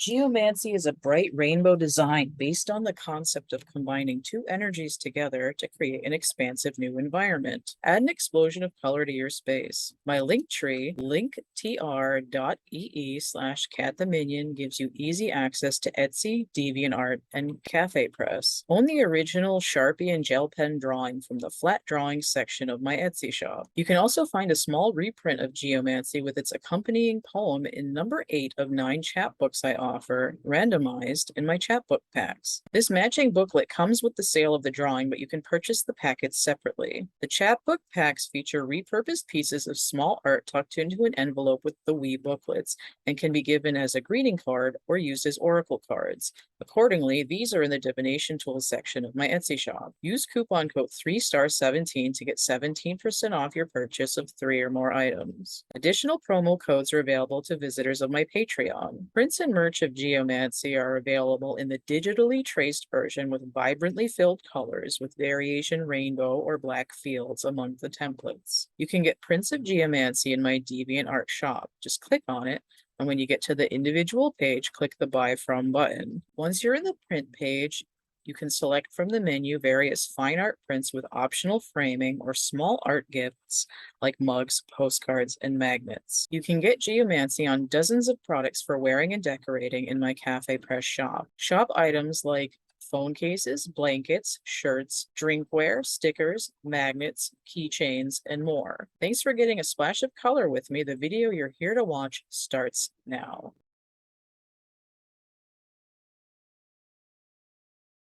Geomancy is a bright rainbow design based on the concept of combining two energies together to create an expansive new environment. Add an explosion of color to your space. My link tree, linktr.ee/cattheminion, gives you easy access to Etsy, DeviantArt, and Cafe Press. Own the original Sharpie and gel pen drawing from the flat drawing section of my Etsy shop. You can also find a small reprint of Geomancy with its accompanying poem in number 8 of 9 chapbooks I offer, randomized, in my chapbook packs. This matching booklet comes with the sale of the drawing, but you can purchase the packets separately. The chapbook packs feature repurposed pieces of small art tucked into an envelope with the Wii booklets and can be given as a greeting card or used as oracle cards. Accordingly, these are in the divination tools section of my Etsy shop. Use coupon code 3star17 to get 17% off your purchase of 3 or more items. Additional promo codes are available to visitors of my Patreon. Prints and merch of Geomancy are available in the digitally traced version with vibrantly filled colors with variation rainbow or black fields among the templates. You can get prints of Geomancy in my DeviantArt shop. Just click on it, and when you get to the individual page, click the Buy From button. Once you're in the print page, you can select from the menu various fine art prints with optional framing or small art gifts like mugs, postcards, and magnets. You can get Geomancy on dozens of products for wearing and decorating in my Cafe Press shop. Shop items like phone cases, blankets, shirts, drinkware, stickers, magnets, keychains, and more. Thanks for getting a splash of color with me. The video you're here to watch starts now.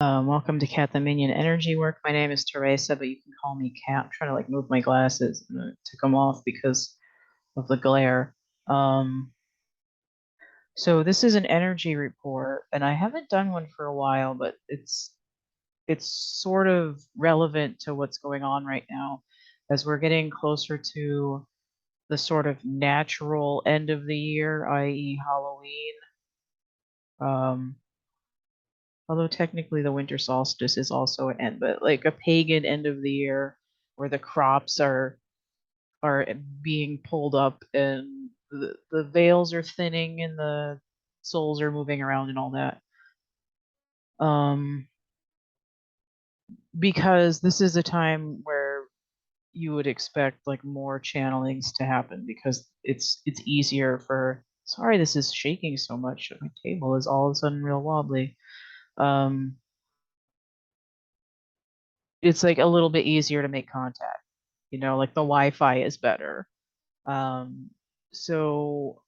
Welcome to Cat the Minion Energy Work. My name is Teresa, but you can call me Cat. I'm trying to move my glasses and I took them off because of the glare. So this is an energy report, and I haven't done one for a while, but it's sort of relevant to what's going on right now as we're getting closer to the sort of natural end of the year, i.e. Halloween. Although technically the winter solstice is also an end, but like a pagan end of the year where the crops are being pulled up and the veils are thinning and the souls are moving around and all that. Because this is a time where you would expect more channelings to happen because it's easier for. Sorry, this is shaking so much. My table is all of a sudden real wobbly. It's a little bit easier to make contact. The Wi-Fi is better. So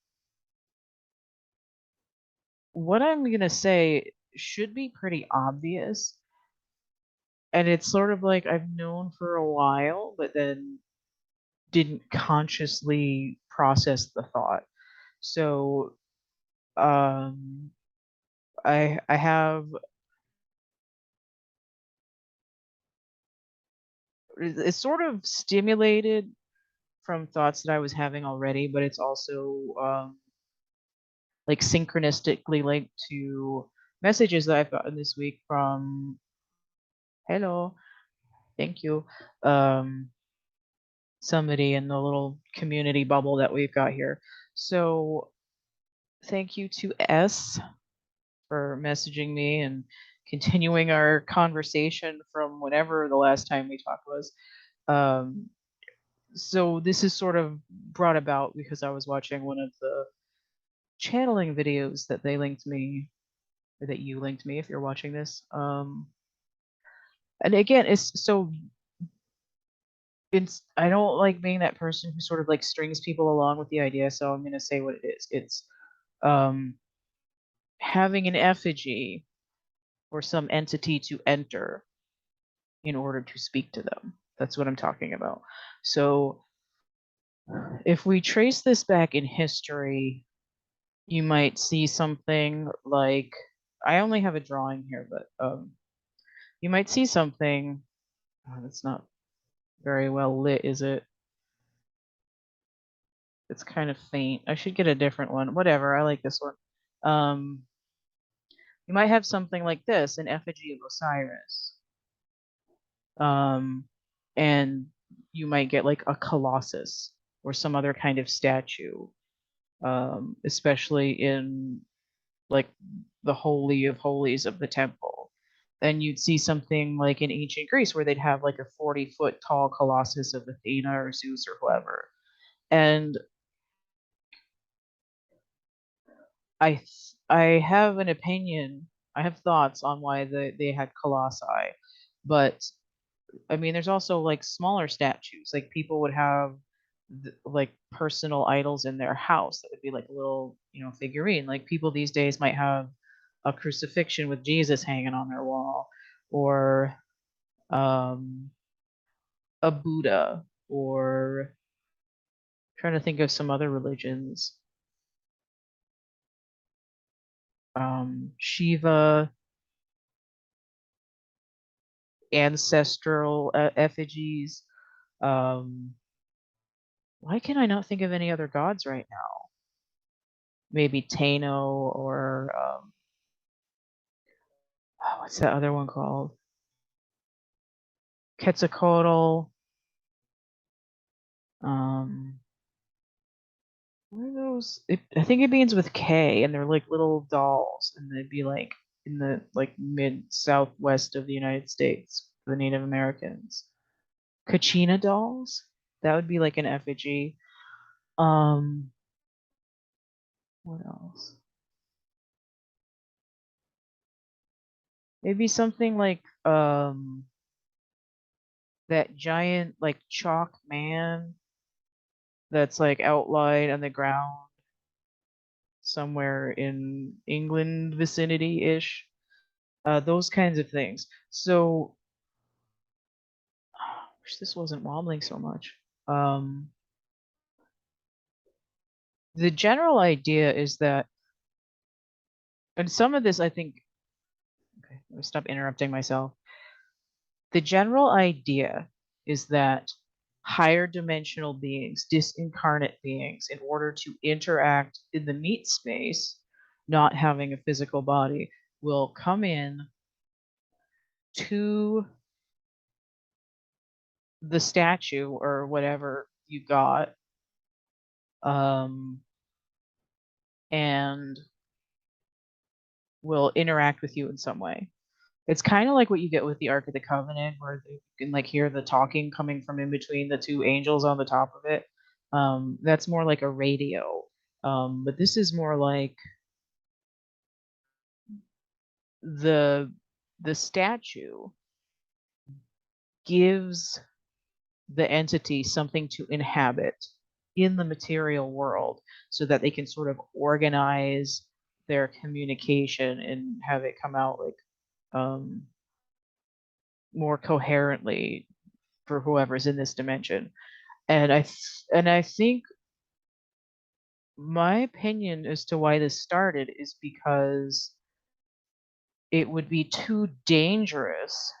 what I'm gonna say should be pretty obvious. And it's sort of I've known for a while, but then didn't consciously process the thought. So I have, it's sort of stimulated from thoughts that I was having already, but it's also synchronistically linked to messages that I've gotten this week from hello, thank you, somebody in the little community bubble that we've got here. So thank you to S for messaging me and continuing our conversation from whenever the last time we talked was. So this is sort of brought about because I was watching one of the channeling videos that they linked me, or that you linked me if you're watching this. And again, I don't like being that person who sort of strings people along with the idea, so I'm gonna say what it is. It's having an effigy for some entity to enter in order to speak to them. That's what I'm talking about. So if we trace this back in history, you might see something like, I only have a drawing here, but you might see something. Oh, that's not very well lit, is it? It's kind of faint. I should get a different one. Whatever, I like this one. You might have something like this, an effigy of Osiris. And you might get a colossus or some other kind of statue, especially in like the holy of holies of the temple. Then you'd see something like in ancient Greece where they'd have like a 40-foot tall colossus of Athena or Zeus or whoever. And I have an opinion. I have thoughts on why they had colossi, but I mean, there's also like smaller statues. Like people would have like personal idols in their house that would be like a little, figurine. Like people these days might have a crucifixion with Jesus hanging on their wall, or um, a Buddha, or trying to think of some other religions. Shiva, ancestral effigies. Um, why can I not think of any other gods right now? Maybe Tano or what's that other one called? Quetzalcoatl. Um, what are those? I think it begins with K, and they're like little dolls, and they'd be like in the like mid southwest of the United States for the Native Americans. Kachina dolls. That would be like an effigy. Um, what else? Maybe something like that giant like chalk man that's like outlined on the ground somewhere in England vicinity ish. Those kinds of things. So, wish this wasn't wobbling so much. Um, the general idea is that, and some of this I think, okay, let me stop interrupting myself. The general idea is that higher dimensional beings, disincarnate beings, in order to interact in the meat space, not having a physical body, will come in to the statue or whatever you got, um, and will interact with you in some way. It's kind of like what you get with the Ark of the Covenant, where you can like hear the talking coming from in between the two angels on the top of it. That's more like a radio. But this is more like the the statue gives the entity something to inhabit in the material world so that they can sort of organize their communication and have it come out like um, more coherently for whoever's in this dimension. And I think my opinion as to why this started is because it would be too dangerous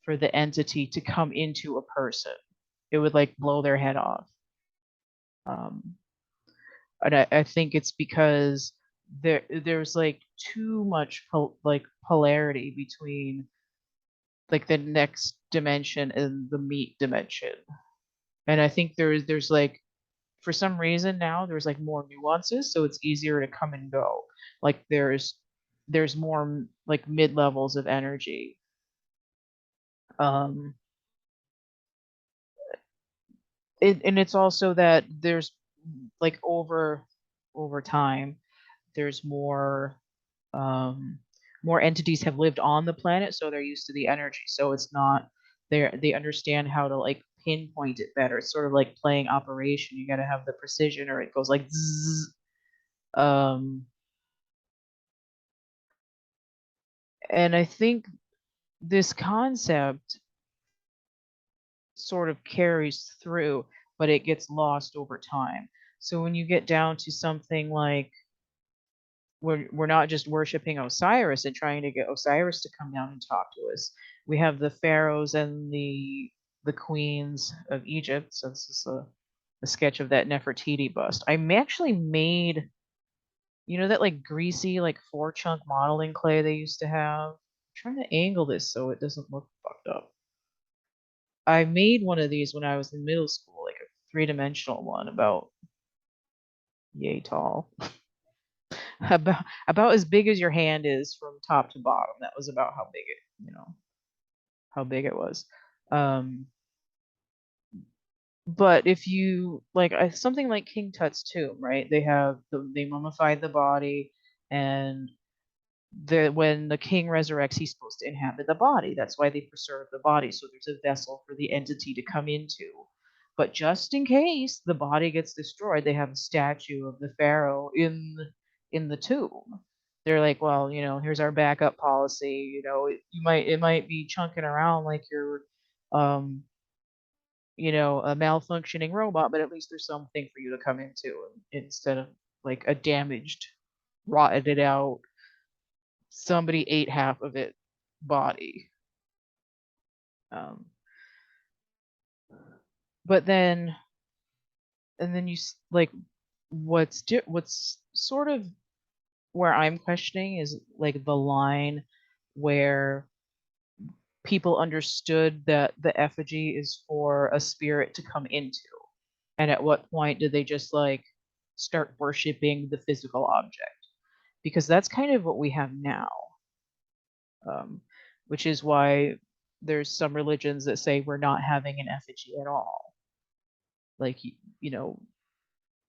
for the entity to come into a person. It would like blow their head off. Um, and I think it's because there's like too much like polarity between like the next dimension and the meat dimension. And I think there's like for some reason now there's like more nuances, so it's easier to come and go. Like there's more like mid levels of energy. Um, and it's also that there's like over time there's um more entities have lived on the planet, so they're used to the energy. So it's not they understand how to like pinpoint it better. It's sort of like playing operation. You got to have the precision, or it goes like zzz. Um, and I think this concept sort of carries through, but it gets lost over time. So when you get down to something like we're not just worshiping Osiris and trying to get Osiris to come down and talk to us. We have the pharaohs and the queens of Egypt. So this is a sketch of that Nefertiti bust. I actually made, that like greasy like 4-chunk modeling clay they used to have. I'm trying to angle this so it doesn't look fucked up. I made one of these when I was in middle school, like a 3-dimensional one about yay tall. about as big as your hand is from top to bottom. That was about how big how big it was. Um, but if you like something like King Tut's tomb, right? They mummified the body, and when the king resurrects, he's supposed to inhabit the body. That's why they preserve the body, so there's a vessel for the entity to come into. But just in case the body gets destroyed, they have a statue of the pharaoh in the tomb. They're like, well, here's our backup policy. It might be chunking around like you're, um, a malfunctioning robot, but at least there's something for you to come into instead of like a damaged, rotted out, somebody ate half of it body. Um, but then, and then like what's sort of where I'm questioning is like the line where people understood that the effigy is for a spirit to come into, and at what point did they just like start worshiping the physical object? Because that's kind of what we have now, um, which is why there's some religions that say we're not having an effigy at all. Like,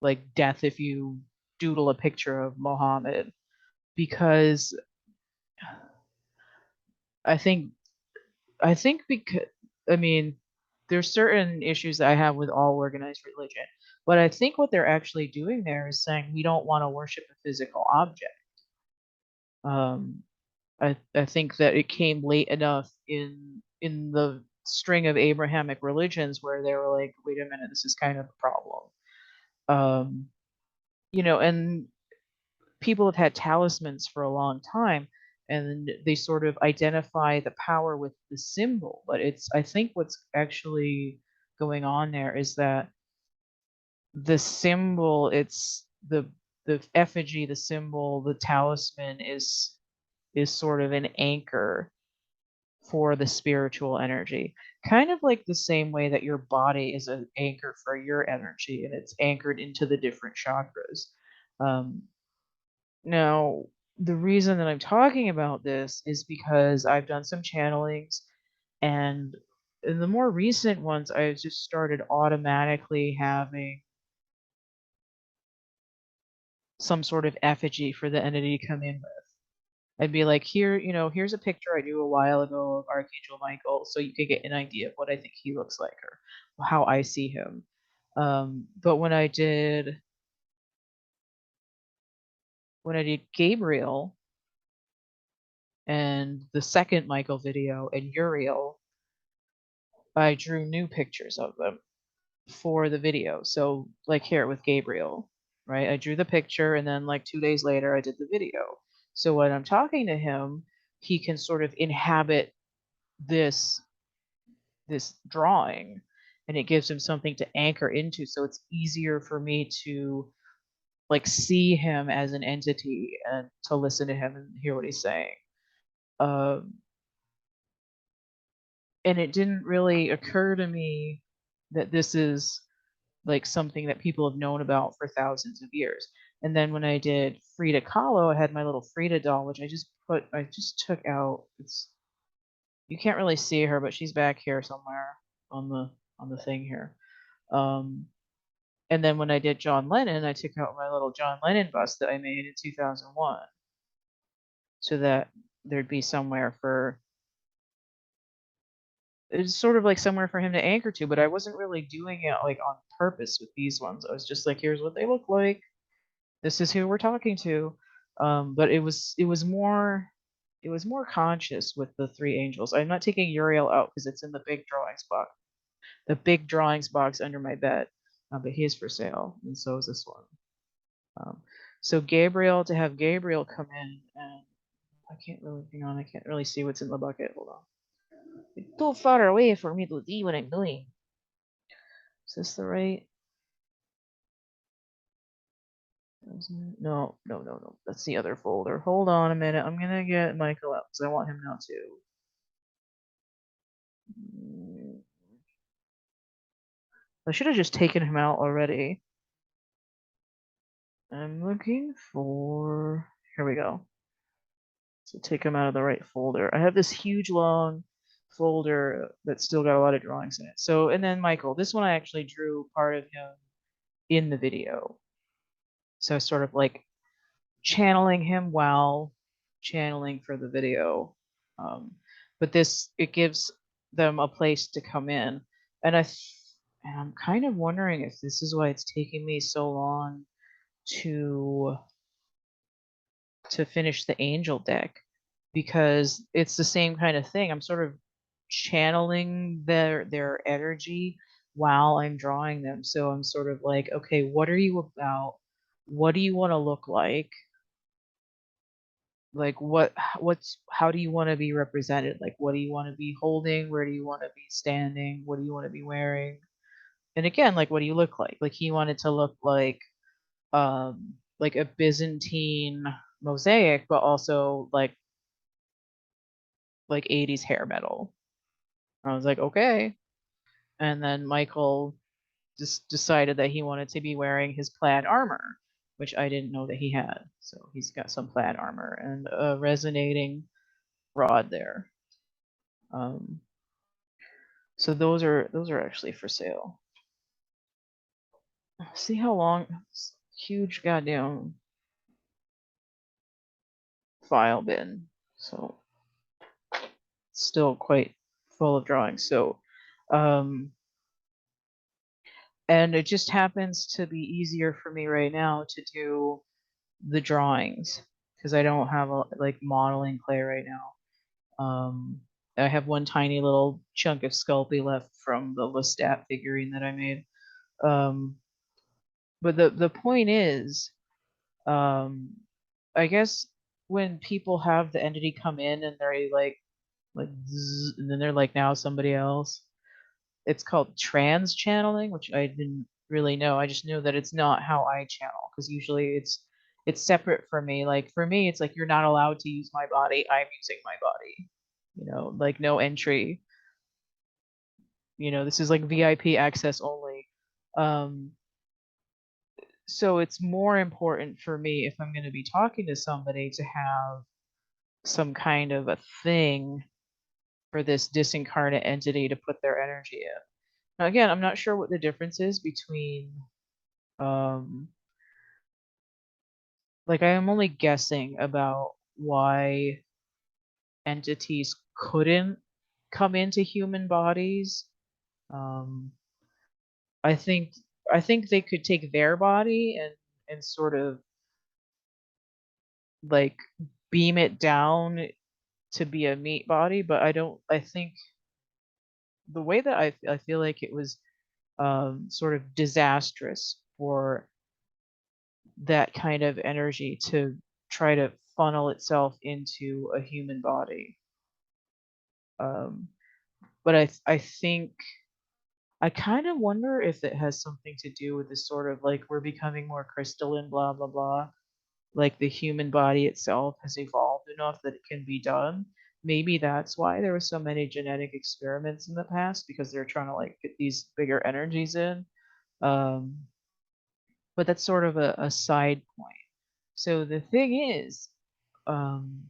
like death if you doodle a picture of Mohammed. Because I think, because, I mean, there's certain issues that I have with all organized religion, but I think what they're actually doing there is saying we don't want to worship a physical object. Um, I think that it came late enough in the string of Abrahamic religions where they were like, wait a minute, this is kind of a problem. And people have had talismans for a long time, and they sort of identify the power with the symbol. But I think what's actually going on there is that the symbol, it's the effigy, the symbol, the talisman is sort of an anchor for the spiritual energy. Kind of like the same way that your body is an anchor for your energy, and it's anchored into the different chakras. Um, Now, the reason that I'm talking about this is because I've done some channelings, and in the more recent ones, I just started automatically having some sort of effigy for the entity to come in with. I'd be like, here's a picture I drew a while ago of Archangel Michael, so you could get an idea of what I think he looks like or how I see him. But when I did Gabriel and the second Michael video and Uriel, I drew new pictures of them for the video. So like here with Gabriel, right? I drew the picture, and then like 2 days later I did the video. So when I'm talking to him, he can sort of inhabit this drawing, and it gives him something to anchor into, so it's easier for me to like see him as an entity and to listen to him and hear what he's saying. Um, and it didn't really occur to me that this is like something that people have known about for thousands of years. And then when I did Frida Kahlo, I had my little Frida doll, which I just took out. You can't really see her, but she's back here somewhere on the thing here. Um, and then when I did John Lennon, I took out my little John Lennon bust that I made in 2001, so that there'd be somewhere for it's sort of like somewhere for him to anchor to. But I wasn't really doing it like on purpose with these ones. I was just like, here's what they look like. This is who we're talking to. But it was more conscious with the three angels. I'm not taking Uriel out because it's in the big drawings box. The big drawings box under my bed. But he is for sale, and so is this one. So to have Gabriel come in, and I can't really, I can't really see what's in the bucket. Hold on. It's too far away for me to see what I'm doing. Is this the right? No, no, no, no. That's the other folder. Hold on a minute. I'm gonna get Michael out because I want him now too. I should have just taken him out already. I'm looking for, here we go. So take them out of the right folder. I have this huge long folder that's still got a lot of drawings in it. So, and then Michael, this one I actually drew part of him in the video. So sort of like channeling him while channeling for the video. But this, it gives them a place to come in. And and I'm kind of wondering if this is why it's taking me so long to finish the angel deck, because it's the same kind of thing. I'm sort of channeling their energy while I'm drawing them. So I'm sort of like, okay, what are you about? What do you want to look like? Like what's how do you want to be represented? Like what do you want to be holding? Where do you want to be standing? What do you want to be wearing? And again, like what do you look like? Like he wanted to look like a Byzantine mosaic, but also like 80s hair metal. I was like, okay. And then Michael just decided that he wanted to be wearing his plaid armor, which I didn't know that he had. So he's got some plaid armor and a resonating rod there. So those are actually for sale. See how long this huge goddamn file bin. So still quite full of drawings. So and it just happens to be easier for me right now to do the drawings because I don't have like modeling clay right now. I have one tiny little chunk of Sculpey left from the Lestat figurine that I made. But the point is, um, I guess when people have the entity come in and they're like zzz, and then they're like now somebody else, it's called trans channeling, which I didn't really know. I just knew that it's not how I channel because usually it's separate for me. Like for me, it's like you're not allowed to use my body. I'm using my body. Like no entry. This is like VIP access only. Um, so it's more important for me if I'm going to be talking to somebody to have some kind of a thing for this disincarnate entity to put their energy in. Now, again, I'm not sure what the difference is between, um, like, I am only guessing about why entities couldn't come into human bodies. Um, I think I think they could take their body and sort of like beam it down to be a meat body, but I think the way that I feel like it was sort of disastrous for that kind of energy to try to funnel itself into a human body. Um, but I think I kind of wonder if it has something to do with this sort of like we're becoming more crystalline, blah blah blah. Like the human body itself has evolved enough that it can be done. Maybe that's why there were so many genetic experiments in the past because they're trying to like get these bigger energies in. Um, but that's sort of a side point. So the thing is, um,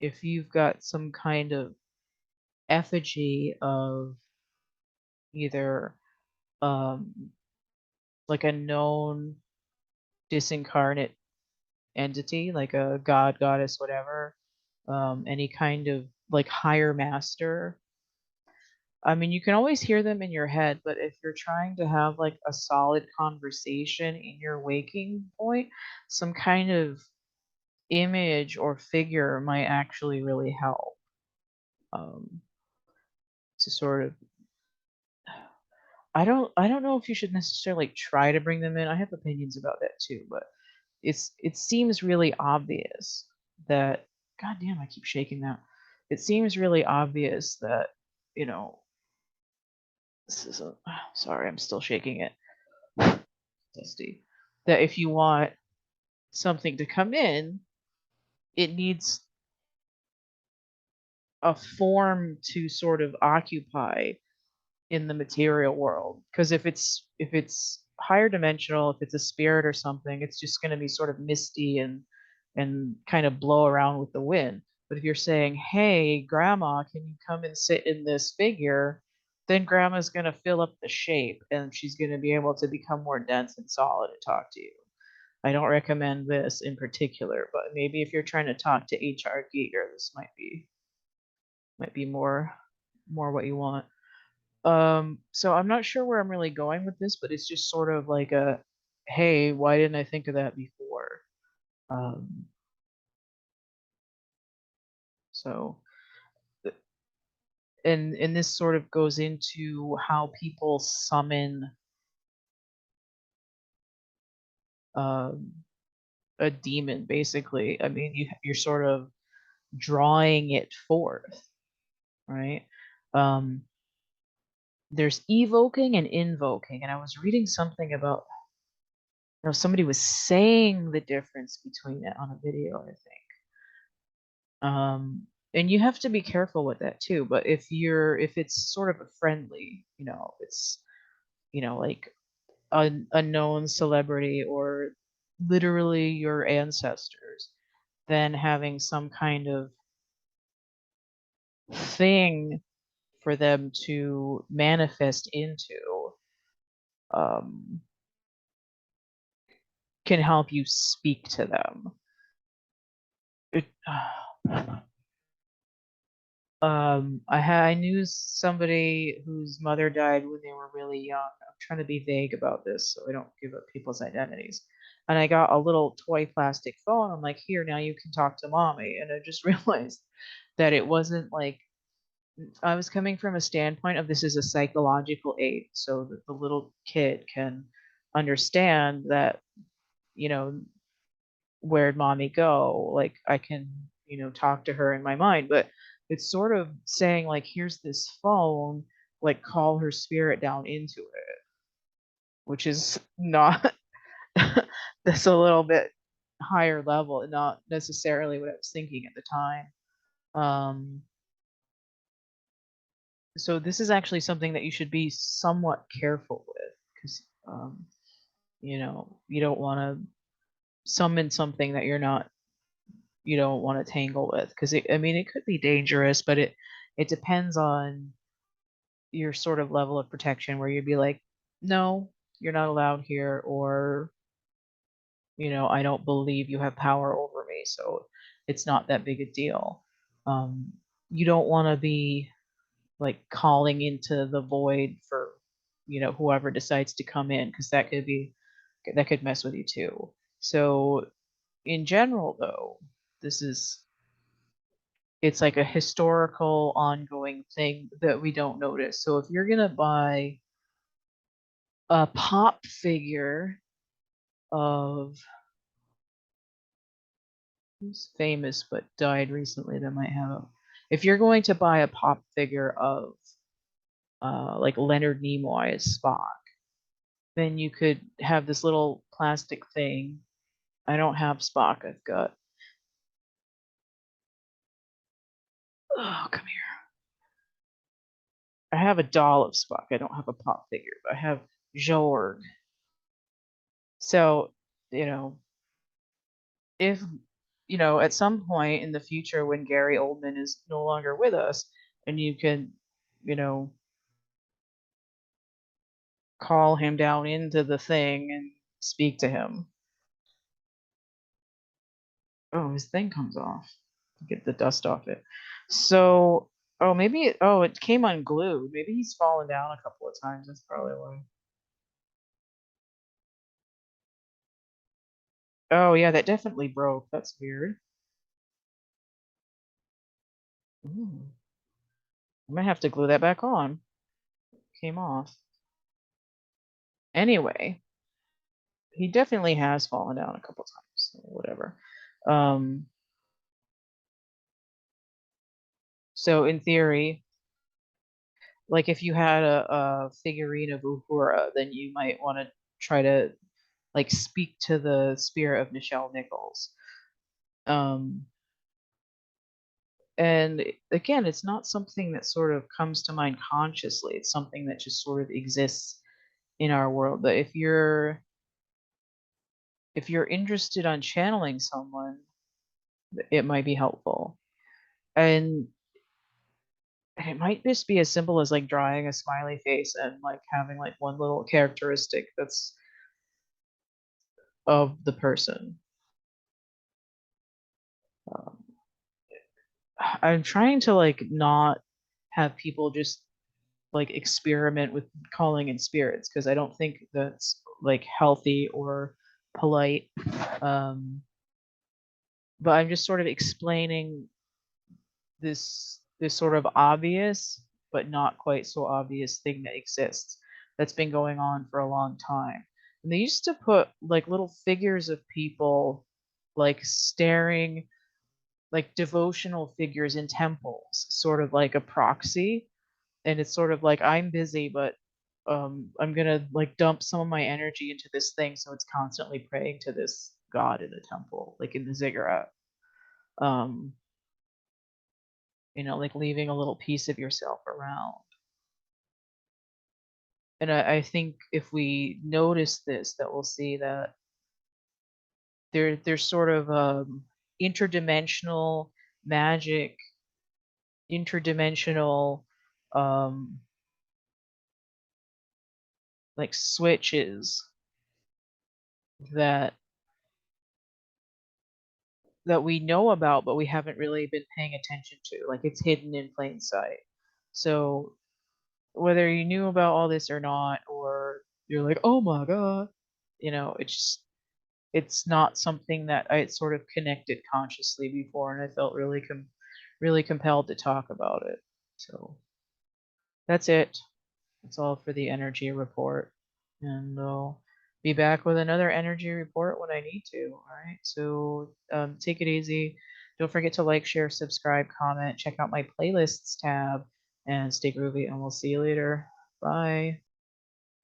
if you've got some kind of effigy of either um, like a known disincarnate entity, like a god, goddess, whatever, any kind of like higher master. I mean, you can always hear them in your head, but if you're trying to have like a solid conversation in your waking point, some kind of image or figure might actually really help um, to sort of. I don't know if you should necessarily try to bring them in. I have opinions about that too, but it seems really obvious that god damn, I keep shaking that. It seems really obvious that, you know, this is a sorry, I'm still shaking it. Dusty. That if you want something to come in, it needs a form to sort of occupy in the material world. Because if it's higher dimensional, if it's a spirit or something, it's just going to be sort of misty and kind of blow around with the wind. But if you're saying, "Hey, grandma, can you come and sit in this figure?" then grandma's going to fill up the shape and she's going to be able to become more dense and solid and talk to you. I don't recommend this in particular, but maybe if you're trying to talk to HR Giger, this might be more what you want. So I'm not sure where I'm really going with this, but it's just sort of like a, hey, why didn't I think of that before? Um, so, and this sort of goes into how people summon um, a demon, basically. I mean, you're sort of drawing it forth, right? Um, there's evoking and invoking, and I was reading something about, somebody was saying the difference between it on a video, I think. And you have to be careful with that too. But if it's sort of a friendly, it's, like a known celebrity or literally your ancestors, then having some kind of thing for them to manifest into um, can help you speak to them. It, I knew somebody whose mother died when they were really young. I'm trying to be vague about this so I don't give up people's identities. And I got a little toy plastic phone. I'm like, here, now you can talk to mommy. And I just realized that it wasn't like, I was coming from a standpoint of this is a psychological aid so that the little kid can understand that, you know, where'd mommy go? Like I can, talk to her in my mind, but it's sort of saying like, here's this phone, like call her spirit down into it, which is not, that's a little bit higher level and not necessarily what I was thinking at the time. Um, so this is actually something that you should be somewhat careful with because, you don't want to summon something that you don't want to tangle with because I mean it could be dangerous, but it depends on your sort of level of protection where you'd be like, no, you're not allowed here, or I don't believe you have power over me, so it's not that big a deal. um you don't want to be like calling into the void for whoever decides to come in because that could mess with you too. So in general though, this is it's like a historical ongoing thing that we don't notice. So if you're gonna buy a pop figure of who's famous but died recently that might have if you're going to buy a pop figure of like Leonard Nimoy as Spock, then you could have this little plastic thing. I don't have Spock, I've got oh come here. I have a doll of Spock. I don't have a pop figure, but I have Jorg. So, you know, if at some point in the future when Gary Oldman is no longer with us and you can, you know, call him down into the thing and speak to him. Oh, his thing comes off. Get the dust off it. So, oh, it came unglued. Maybe he's fallen down a couple of times. That's probably why. Oh, yeah, that definitely broke. That's weird. Ooh. I might have to glue that back on. Came off. Anyway, he definitely has fallen down a couple times. So whatever. Um, so in theory, like if you had a figurine of Uhura, then you might want to try to like speak to the spirit of Nichelle Nichols. Um, and again, it's not something that sort of comes to mind consciously. It's something that just sort of exists in our world that if you're interested on channeling someone, it might be helpful. And it might just be as simple as like drawing a smiley face and like having like one little characteristic that's of the person. Um, I'm trying to like not have people just like experiment with calling in spirits because I don't think that's like healthy or polite. Um, but I'm just sort of explaining this sort of obvious but not quite so obvious thing that exists that's been going on for a long time. And they used to put like little figures of people like staring like devotional figures in temples, sort of like a proxy. And it's sort of like I'm busy, but I'm gonna like dump some of my energy into this thing so it's constantly praying to this god in the temple, like in the ziggurat. Um, like leaving a little piece of yourself around. And I think if we notice this, that we'll see that there's sort of interdimensional magic, interdimensional um, like switches that we know about, but we haven't really been paying attention to. Like it's hidden in plain sight. So whether you knew about all this or not, or you're like, oh my god, it's not something that I sort of connected consciously before, and I felt really compelled to talk about it. So that's it. That's all for the energy report, and I'll be back with another energy report when I need to. All right. So take it easy. Don't forget to like, share, subscribe, comment. Check out my playlists tab, and stay groovy. And we'll see you later. Bye.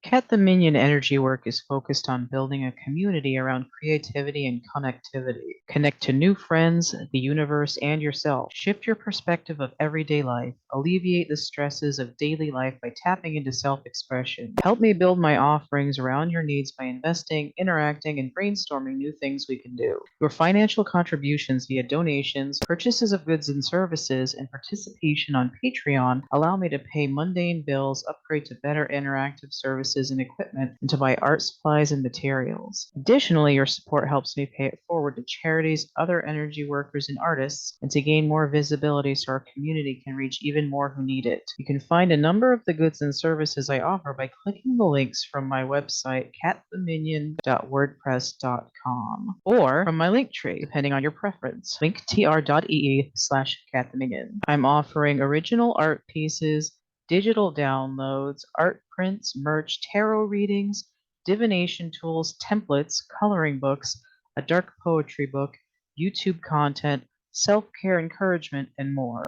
Cat the Minion energy work is focused on building a community around creativity and connectivity. Connect to new friends, the universe, and yourself. Shift your perspective of everyday life. Alleviate the stresses of daily life by tapping into self-expression. Help me build my offerings around your needs by investing, interacting, and brainstorming new things we can do. Your financial contributions via donations, purchases of goods and services, and participation on Patreon allow me to pay mundane bills, upgrade to better interactive services and equipment, and to buy art supplies and materials. Additionally, your support helps me pay it forward to charities, other energy workers, and artists, and to gain more visibility so our community can reach even more who need it. You can find a number of the goods and services I offer by clicking the links from my website, cattheminion.wordpress.com, or from my link tree, depending on your preference, linktr.ee/cattheminion. I'm offering original art pieces, digital downloads, art prints, merch, tarot readings, divination tools, templates, coloring books, a dark poetry book, YouTube content, self-care encouragement, and more.